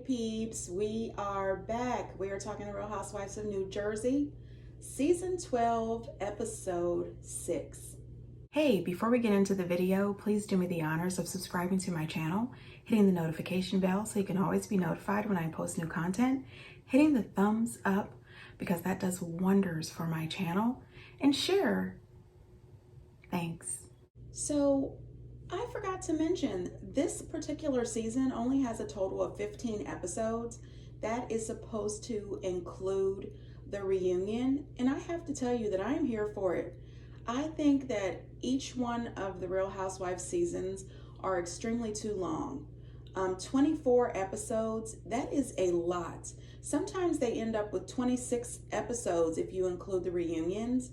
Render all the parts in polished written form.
peeps, we are back. We are talking The Real Housewives of New Jersey, season 12, episode 6. Hey, before we get into the video, please do me the honors of subscribing to my channel, hitting the notification bell so you can always be notified when I post new content, hitting the thumbs up because that does wonders for my channel, and share. Thanks. So, I forgot to mention, this particular season only has a total of 15 episodes. That is supposed to include the reunion, and I have to tell you that I am here for it. I think that each one of the Real Housewives seasons are extremely too long. 24 episodes, that is a lot. Sometimes they end up with 26 episodes if you include the reunions.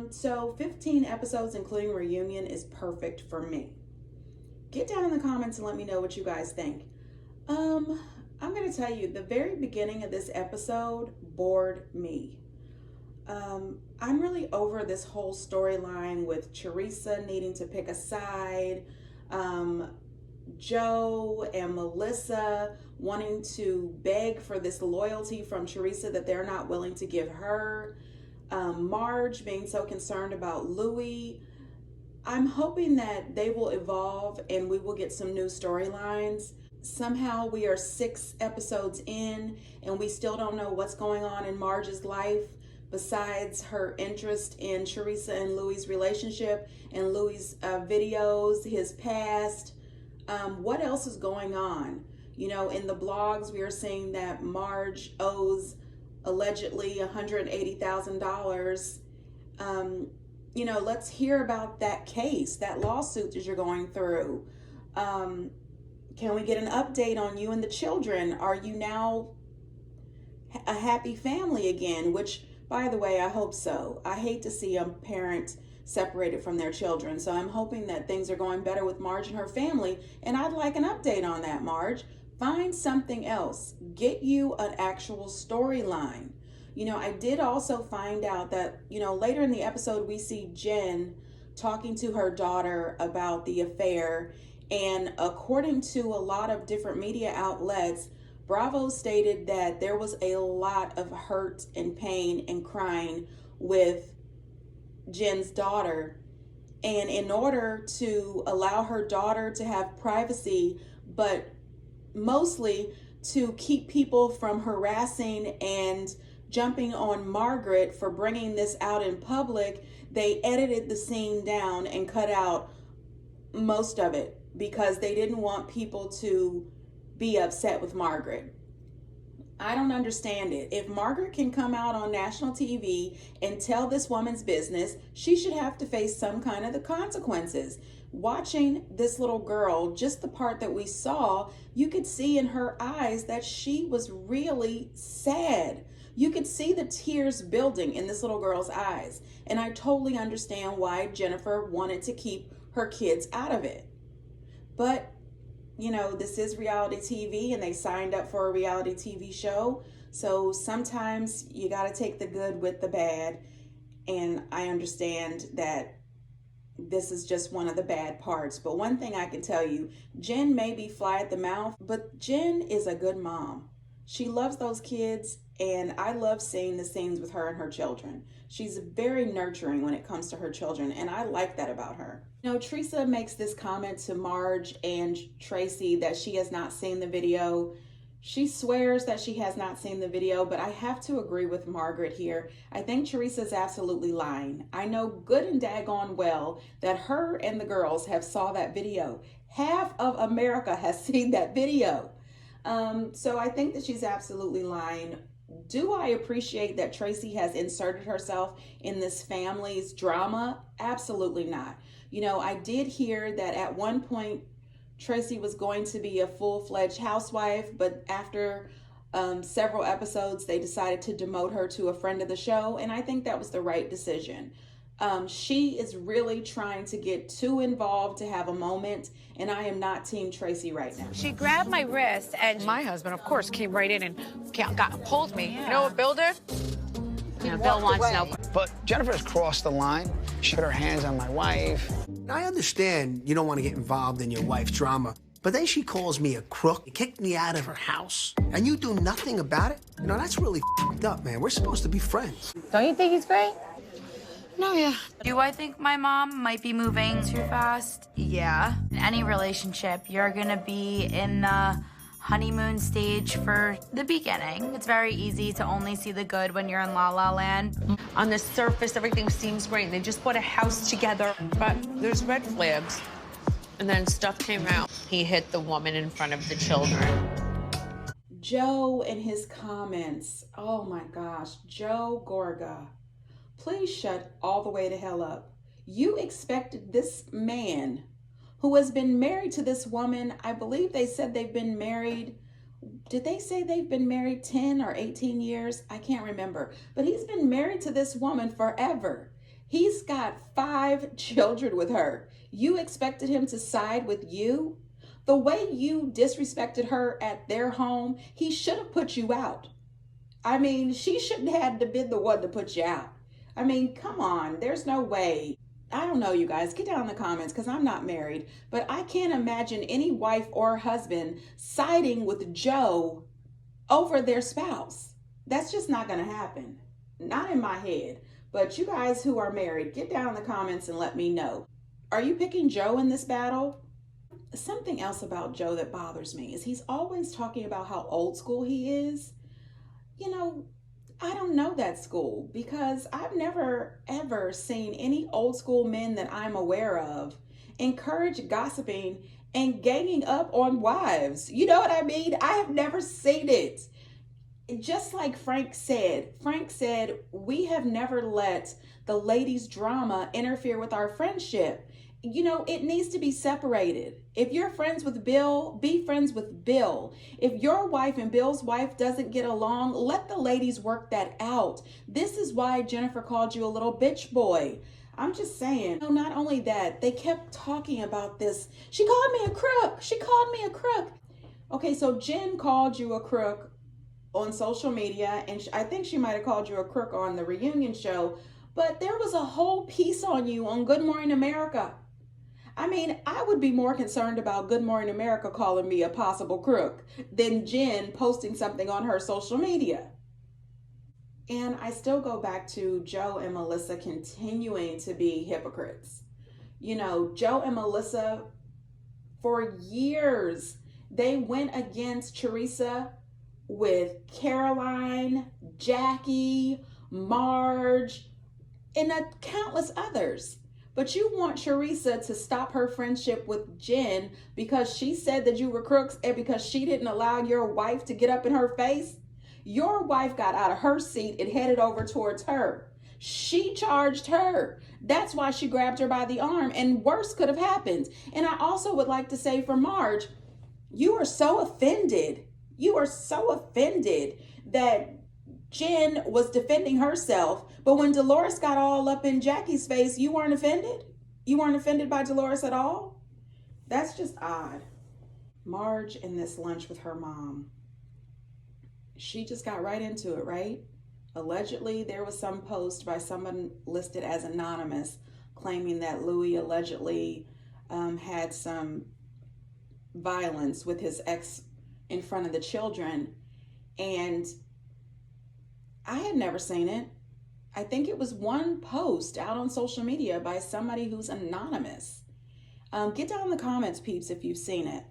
So 15 episodes including reunion is perfect for me. Get down in the comments and let me know what you guys think. I'm going to tell you, the very beginning of this episode bored me. I'm really over this whole storyline with Teresa needing to pick a side, Joe and Melissa wanting to beg for this loyalty from Teresa that they're not willing to give her. Marge being so concerned about Louis. I'm hoping that they will evolve and we will get some new storylines. Somehow we are 6 episodes in and we still don't know what's going on in Marge's life besides her interest in Teresa and Louis' relationship and Louis' videos, his past. What else is going on? You know, in the blogs we are seeing that Marge owes allegedly $180,000. You know, let's hear about that case, that lawsuit that you're going through. Can we get an update on you and the children? Are you now a happy family again? Which, by the way, I hope so. I hate to see a parent separated from their children. So I'm hoping that things are going better with Marge and her family. And I'd like an update on that, Marge. Find something else. Get you an actual storyline. You know, I did also find out that, you know, later in the episode, we see Jen talking to her daughter about the affair. And according to a lot of different media outlets, Bravo stated that there was a lot of hurt and pain and crying with Jen's daughter. And in order to allow her daughter to have privacy, but mostly to keep people from harassing and jumping on Margaret for bringing this out in public, they edited the scene down and cut out most of it because they didn't want people to be upset with Margaret. I don't understand it. If Margaret can come out on national TV and tell this woman's business, she should have to face some kind of the consequences. Watching this little girl, just the part that we saw, you could see in her eyes that she was really sad. You could see the tears building in this little girl's eyes. And I totally understand why Jennifer wanted to keep her kids out of it. But, you know, this is reality TV and they signed up for a reality TV show. So sometimes you got to take the good with the bad. And I understand that this is just one of the bad parts. But one thing I can tell you, Jen may be fly at the mouth, but Jen is a good mom. She loves those kids, and I love seeing the scenes with her and her children. She's very nurturing when it comes to her children, and I like that about her. You know, Teresa makes this comment to Marge and Tracy that she has not seen the video. She swears that she has not seen the video, but I have to agree with Margaret here. I think Teresa's absolutely lying. I know good and daggone well that her and the girls have saw that video. Half of America has seen that video. So I think that she's absolutely lying. Do I appreciate that Tracy has inserted herself in this family's drama? Absolutely not. You know, I did hear that at one point Tracy was going to be a full-fledged housewife, but after several episodes, they decided to demote her to a friend of the show, and I think that was the right decision. She is really trying to get too involved to have a moment, and I am not Team Tracy right now. She grabbed my wrist, and my husband, of course, came right in and pulled me. Yeah. You know what Bill did? Yeah, Bill wants no. But Jennifer's crossed the line. She put her hands on my wife. I understand you don't want to get involved in your wife's drama, But then she calls me a crook, kicked me out of her house, and you do nothing about it? You know, that's really f***ed up, man. We're supposed to be friends. Don't you think he's great? No, yeah. Do I think my mom might be moving too fast? Yeah. In any relationship, you're gonna be in the honeymoon stage for the beginning. It's very easy to only see the good when you're in La La Land. On the surface, everything seems great. They just bought a house together, but there's red flags. And then stuff came out. He hit the woman in front of the children. Joe and his comments. Oh my gosh, Joe Gorga. Please shut all the way to hell up. You expected this man who has been married to this woman. I believe they said they've been married. Did they say they've been married 10 or 18 years? I can't remember. But he's been married to this woman forever. He's got 5 children with her. You expected him to side with you? The way you disrespected her at their home, he should have put you out. I mean, she shouldn't have to be the one to put you out. I mean, come on, there's no way. I don't know, you guys, get down in the comments because I'm not married, but I can't imagine any wife or husband siding with Joe over their spouse. That's just not going to happen. Not in my head. But you guys who are married, get down in the comments and let me know. Are you picking Joe in this battle? Something else about Joe that bothers me is he's always talking about how old school he is. You know, I don't know that school because I've never ever seen any old school men that I'm aware of encourage gossiping and ganging up on wives. You know what I mean? I have never seen it. Just like Frank said, we have never let the ladies' drama interfere with our friendship. You know, it needs to be separated. If you're friends with Bill, be friends with Bill. If your wife and Bill's wife doesn't get along, let the ladies work that out. This is why Jennifer called you a little bitch boy. I'm just saying. No, not only that, they kept talking about this. She called me a crook. She called me a crook. Okay, so Jen called you a crook on social media, and I think she might have called you a crook on the reunion show, but there was a whole piece on you on Good Morning America. I mean, I would be more concerned about Good Morning America calling me a possible crook than Jen posting something on her social media. And I still go back to Joe and Melissa continuing to be hypocrites. You know, Joe and Melissa, for years, they went against Teresa with Caroline, Jackie, Marge, and countless others. But you want Teresa to stop her friendship with Jen because she said that you were crooks and because she didn't allow your wife to get up in her face? Your wife got out of her seat and headed over towards her. She charged her. That's why she grabbed her by the arm, and worse could have happened. And I also would like to say for Marge, you are so offended. You are so offended that Jen was defending herself, but when Dolores got all up in Jackie's face, you weren't offended? You weren't offended by Dolores at all? That's just odd. Marge in this lunch with her mom, she just got right into it, right? Allegedly, there was some post by someone listed as anonymous claiming that Louis allegedly had some violence with his ex in front of the children, and I had never seen it. I think it was one post out on social media by somebody who's anonymous. Get down in the comments, peeps, if you've seen it.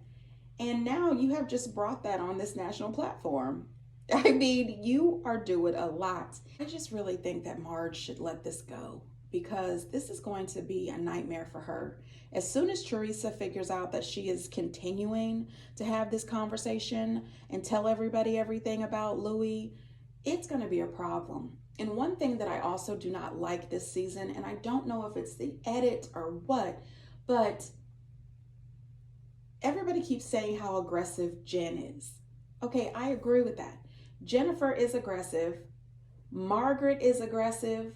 And now you have just brought that on this national platform. I mean, you are doing a lot. I just really think that Marge should let this go because this is going to be a nightmare for her. As soon as Teresa figures out that she is continuing to have this conversation and tell everybody everything about Louis, it's going to be a problem. And one thing that I also do not like this season, and I don't know if it's the edit or what, but everybody keeps saying how aggressive Jen is. Okay, I agree with that. Jennifer is aggressive. Margaret is aggressive.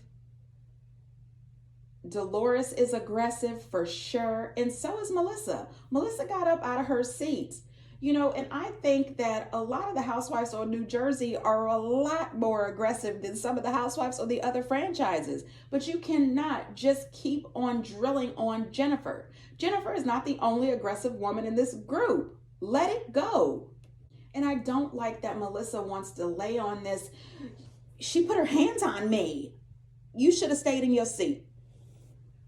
Dolores is aggressive for sure. And so is Melissa. Melissa got up out of her seat. And I think that a lot of the housewives on New Jersey are a lot more aggressive than some of the housewives on the other franchises. But you cannot just keep on drilling on Jennifer. Jennifer is not the only aggressive woman in this group. Let it go. And I don't like that Melissa wants to lay on this. She put her hands on me. You should have stayed in your seat.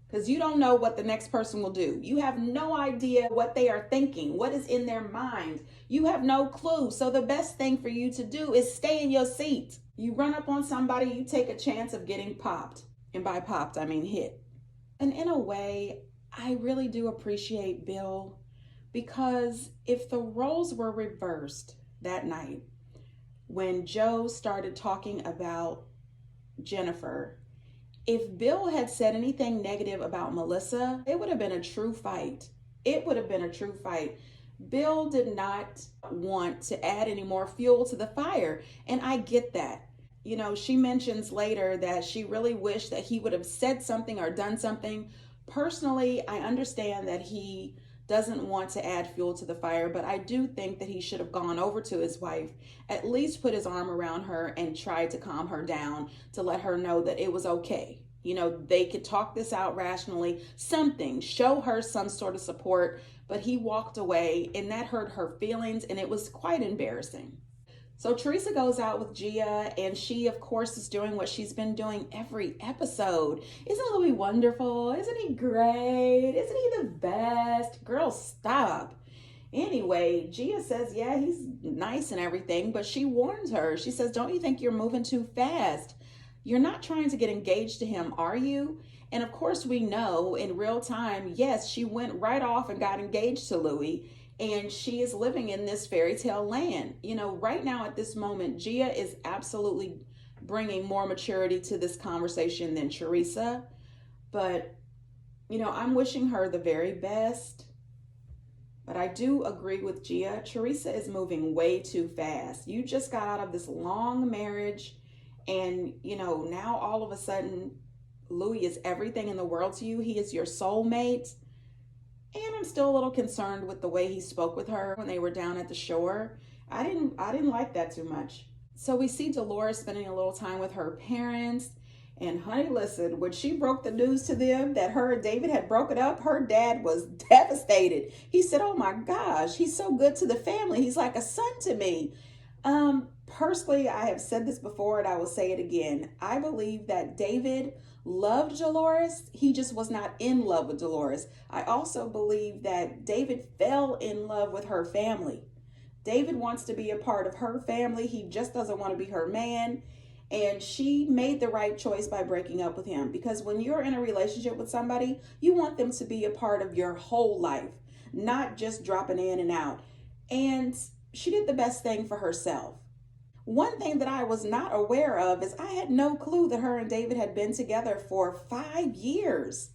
Because you don't know what the next person will do. You have no idea what they are thinking, what is in their mind. You have no clue. So the best thing for you to do is stay in your seat. You run up on somebody, you take a chance of getting popped. And by popped, I mean hit. And in a way, I really do appreciate Bill, because if the roles were reversed that night, when Joe started talking about Jennifer, if Bill had said anything negative about Melissa, it would have been a true fight. It would have been a true fight. Bill did not want to add any more fuel to the fire, and I get that. She mentions later that she really wished that he would have said something or done something. Personally, I understand that he doesn't want to add fuel to the fire, but I do think that he should have gone over to his wife, at least put his arm around her and tried to calm her down, to let her know that it was okay. They could talk this out rationally, something, show her some sort of support, but he walked away, and that hurt her feelings, and it was quite embarrassing. So Teresa goes out with Gia, and she, of course, is doing what she's been doing every episode. Isn't Louis wonderful? Isn't he great? Isn't he the best? Girl, stop. Anyway, Gia says, yeah, he's nice and everything, but she warns her. She says, don't you think you're moving too fast? You're not trying to get engaged to him, are you? And of course, we know in real time, yes, she went right off and got engaged to Louis. And she is living in this fairy tale land. Right now at this moment, Gia is absolutely bringing more maturity to this conversation than Teresa. But, I'm wishing her the very best. But I do agree with Gia. Teresa is moving way too fast. You just got out of this long marriage. And, now all of a sudden, Louis is everything in the world to you. He is your soulmate. And I'm still a little concerned with the way he spoke with her when they were down at the shore. I didn't like that too much. So we see Dolores spending a little time with her parents. And honey, listen, when she broke the news to them that her and David had broken up, her dad was devastated. He said, oh my gosh, he's so good to the family. He's like a son to me. Personally, I have said this before and I will say it again. I believe that David loved Dolores. He just was not in love with Dolores. I also believe that David fell in love with her family. David wants to be a part of her family. He just doesn't want to be her man. And she made the right choice by breaking up with him, because when you're in a relationship with somebody, you want them to be a part of your whole life, not just dropping in and out. And she did the best thing for herself. One thing that I was not aware of is I had no clue that her and David had been together for 5 years.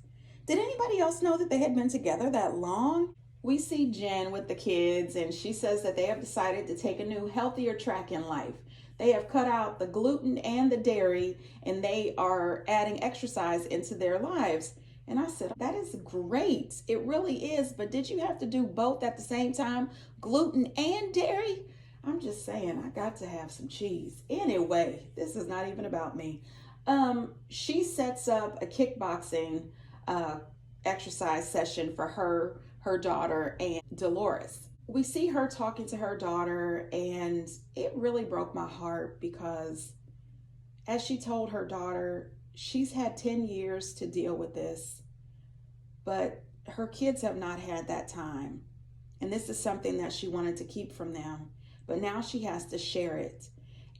Did anybody else know that they had been together that long? We see Jen with the kids, and she says that they have decided to take a new, healthier track in life. They have cut out the gluten and the dairy, and they are adding exercise into their lives. And I said, that is great. It really is. But did you have to do both at the same time? Gluten and dairy? I'm just saying, I got to have some cheese. Anyway, this is not even about me. She sets up a kickboxing exercise session for her daughter and Dolores. We see her talking to her daughter, and it really broke my heart, because as she told her daughter, she's had 10 years to deal with this, but her kids have not had that time. And this is something that she wanted to keep from them. But now she has to share it.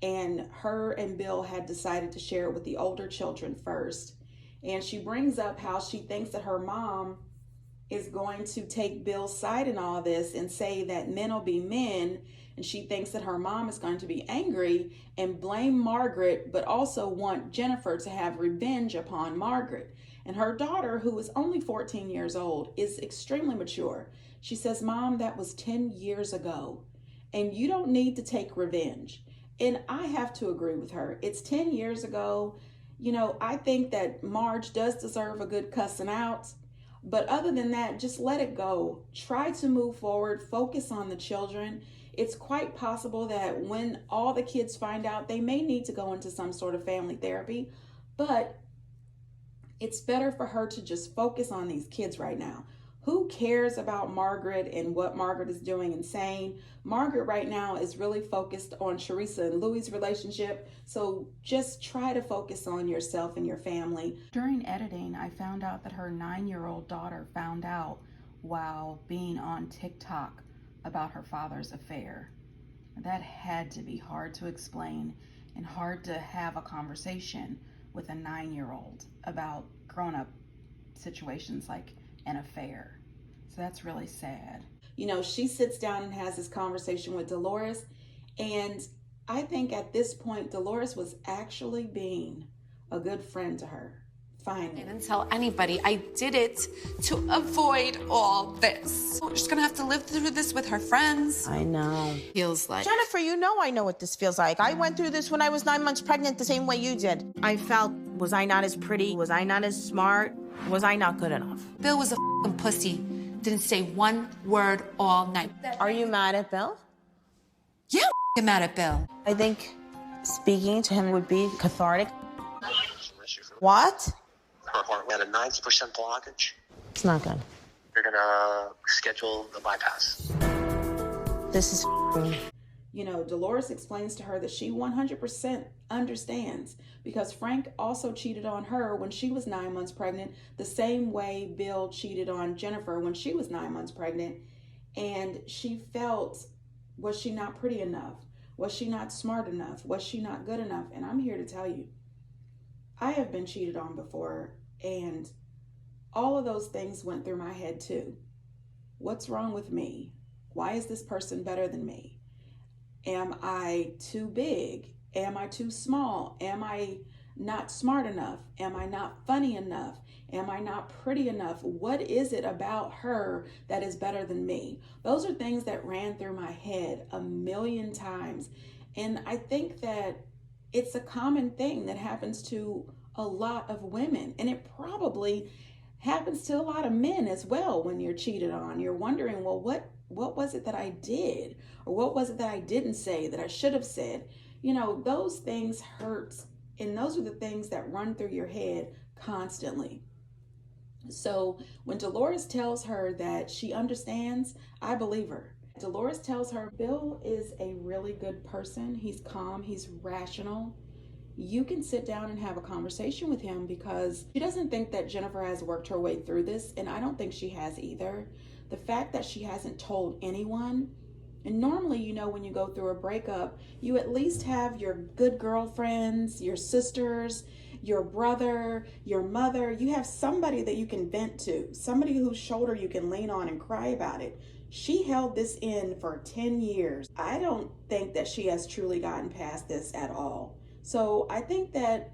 And her and Bill had decided to share it with the older children first. And she brings up how she thinks that her mom is going to take Bill's side in all this and say that men will be men. And she thinks that her mom is going to be angry and blame Margaret, but also want Jennifer to have revenge upon Margaret. And her daughter, who is only 14 years old, is extremely mature. She says, Mom, that was 10 years ago. And you don't need to take revenge. And I have to agree with her. It's 10 years ago. I think that Marge does deserve a good cussing out. But other than that, just let it go. Try to move forward. Focus on the children. It's quite possible that when all the kids find out, they may need to go into some sort of family therapy. But it's better for her to just focus on these kids right now. Who cares about Margaret and what Margaret is doing and saying? Margaret right now is really focused on Teresa and Louis' relationship. So just try to focus on yourself and your family. During editing, I found out that her 9-year-old daughter found out while being on TikTok about her father's affair. That had to be hard to explain and hard to have a conversation with a 9-year-old about grown-up situations like an affair. So that's really sad. You know, she sits down and has this conversation with Dolores, and I think at this point Dolores was actually being a good friend to her. Finally. I didn't tell anybody. I did it to avoid all this. She's gonna have to live through this with her friends. I know. Feels like. Jennifer, you know I know what this feels like. I went through this when I was 9 months pregnant the same way you did. I felt, was I not as pretty? Was I not as smart? Was I not good enough? Bill was a f***ing pussy. Didn't say one word all night. Are you mad at Bill? Yeah, I'm mad at Bill. I think speaking to him would be cathartic. What? Her heart had a 90% blockage. It's not good. You're gonna schedule the bypass. This is You know, Dolores explains to her that she 100% understands because Frank also cheated on her when she was 9 months pregnant, the same way Bill cheated on Jennifer when she was 9 months pregnant. And she felt, was she not pretty enough? Was she not smart enough? Was she not good enough? And I'm here to tell you, I have been cheated on before, and all of those things went through my head too. What's wrong with me? Why is this person better than me? Am I too big? Am I too small? Am I not smart enough? Am I not funny enough? Am I not pretty enough? What is it about her that is better than me? Those are things that ran through my head a million times. And I think that it's a common thing that happens to a lot of women. And it probably happens to a lot of men as well when you're cheated on. You're wondering, well, what was it that I did? Or what was it that I didn't say that I should have said? You know, those things hurt. And those are the things that run through your head constantly. So when Dolores tells her that she understands, I believe her. Dolores tells her Bill is a really good person. He's calm. He's rational. You can sit down and have a conversation with him because she doesn't think that Jennifer has worked her way through this, and I don't think she has either. The fact that she hasn't told anyone, and normally, you know, when you go through a breakup, you at least have your good girlfriends, your sisters, your brother, your mother. You have somebody that you can vent to, somebody whose shoulder you can lean on and cry about it. She held this in for 10 years. I don't think that she has truly gotten past this at all. So I think that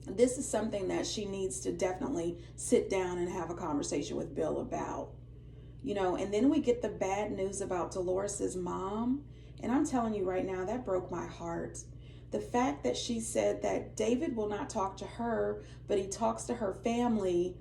this is something that she needs to definitely sit down and have a conversation with Bill about. You know, and then we get the bad news about Dolores's mom. And I'm telling you right now, that broke my heart. The fact that she said that David will not talk to her, but he talks to her family.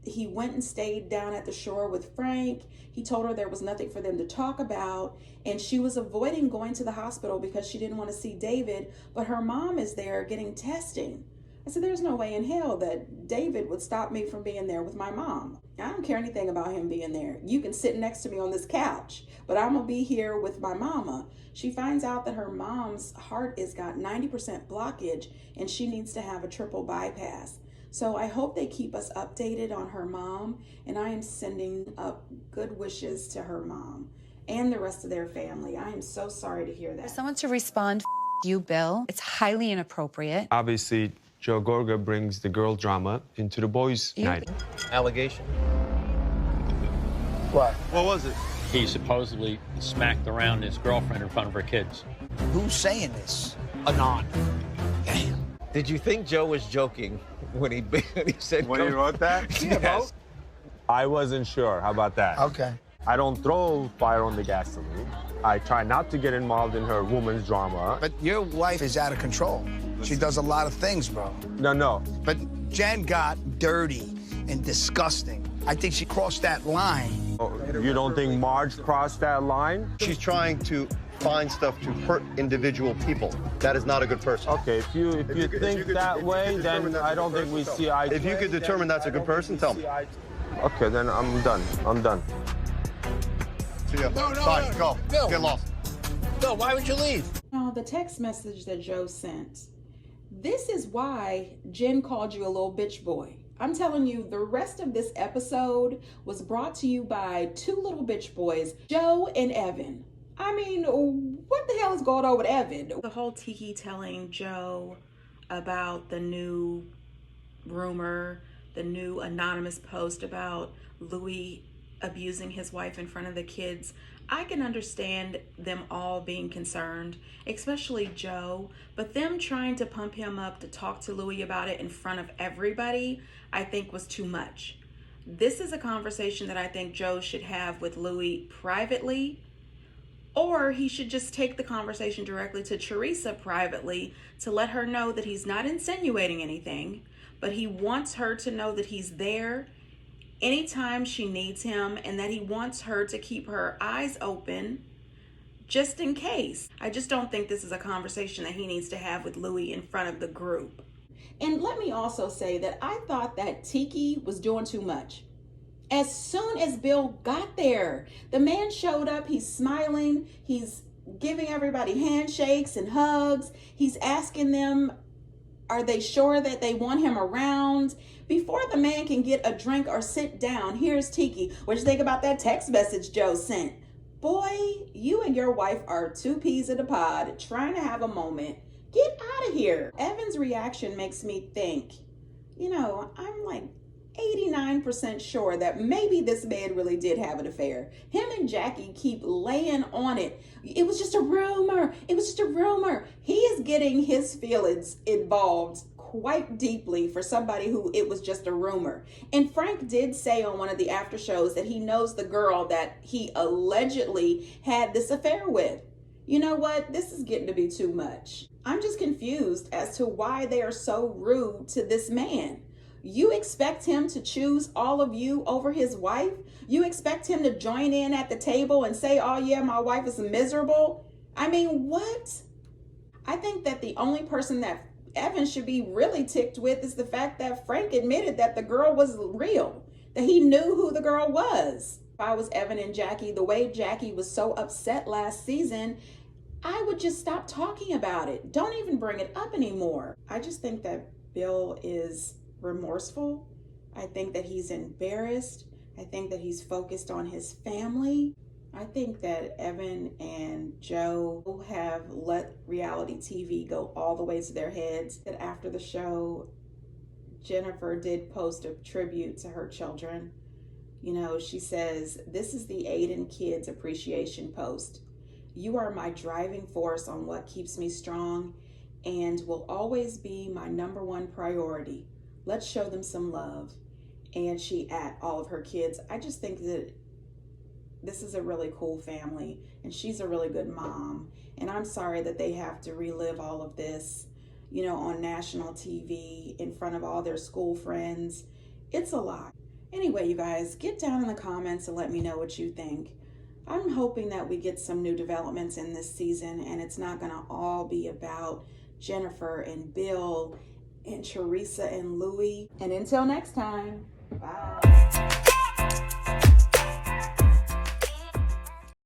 He went and stayed down at the shore with Frank. He told her there was nothing for them to talk about. And she was avoiding going to the hospital because she didn't want to see David. But her mom is there getting testing. I said, there's no way in hell that David would stop me from being there with my mom. I don't care anything about him being there. You can sit next to me on this couch, but I'm going to be here with my mama. She finds out that her mom's heart has got 90% blockage and she needs to have a triple bypass. So I hope they keep us updated on her mom, and I am sending up good wishes to her mom and the rest of their family. I am so sorry to hear that. For someone to respond, you, Bill, it's highly inappropriate. Obviously, Joe Gorga brings the girl drama into the boys' night. Allegation. What? What was it? He supposedly smacked around his girlfriend in front of her kids. Who's saying this? Anon. Damn. Did you think Joe was joking when he said... When he wrote that? Yeah, bro. I wasn't sure. How about that? Okay. I don't throw fire on the gasoline. I try not to get involved in her woman's drama. But your wife is out of control. She does a lot of things, bro. No. But Jen got dirty and disgusting. I think she crossed that line. Oh, you don't think Marge crossed that line? She's trying to find stuff to hurt individual people. That is not a good person. Okay, if you think that way, then I don't think we see eye to eye. If you could determine that's a good person, tell me. Okay, then I'm done. I'm done. See ya. No, Bye. Go. Bill. Get lost. Bill, why would you leave? Now, the text message that Joe sent. This is why Jen called you a little bitch boy. I'm telling you, the rest of this episode was brought to you by two little bitch boys, Joe and Evan. I mean, what the hell is going on with Evan? The whole Tiki telling Joe about the new rumor, the new anonymous post about Louis abusing his wife in front of the kids. I can understand them all being concerned, especially Joe, but them trying to pump him up to talk to Louis about it in front of everybody, I think was too much. This is a conversation that I think Joe should have with Louis privately, or he should just take the conversation directly to Teresa privately to let her know that he's not insinuating anything, but he wants her to know that he's there anytime she needs him and that he wants her to keep her eyes open just in case. I just don't think this is a conversation that he needs to have with Louis in front of the group. And let me also say that I thought that Tiki was doing too much. As soon as Bill got there, the man showed up, he's smiling, he's giving everybody handshakes and hugs, he's asking them, are they sure that they want him around? Before the man can get a drink or sit down, here's Tiki. What you think about that text message Joe sent? Boy, you and your wife are two peas in a pod trying to have a moment. Get out of here. Evan's reaction makes me think, I'm like 89% sure that maybe this man really did have an affair. Him and Jackie keep laying on it. It was just a rumor. It was just a rumor. He is getting his feelings involved quite deeply for somebody who it was just a rumor. And Frank did say on one of the after shows that he knows the girl that he allegedly had this affair with. You know what? This is getting to be too much. I'm just confused as to why they are so rude to this man. You expect him to choose all of you over his wife? You expect him to join in at the table and say, oh yeah, my wife is miserable? I mean, what? I think that the only person that Evan should be really ticked with is the fact that Frank admitted that the girl was real, that he knew who the girl was. If I was Evan and Jackie, the way Jackie was so upset last season, I would just stop talking about it. Don't even bring it up anymore. I just think that Bill is remorseful. I think that he's embarrassed. I think that he's focused on his family. I think that Evan and Joe have let reality TV go all the way to their heads. That after the show, Jennifer did post a tribute to her children. She says, this is the Aiden Kids Appreciation post. You are my driving force on what keeps me strong and will always be my #1 priority. Let's show them some love. And she at all of her kids. I just think that this is a really cool family and she's a really good mom. And I'm sorry that they have to relive all of this, on national TV in front of all their school friends. It's a lot. Anyway, you guys, get down in the comments and let me know what you think. I'm hoping that we get some new developments in this season and it's not gonna all be about Jennifer and Bill and Teresa and Louis. And until next time, bye.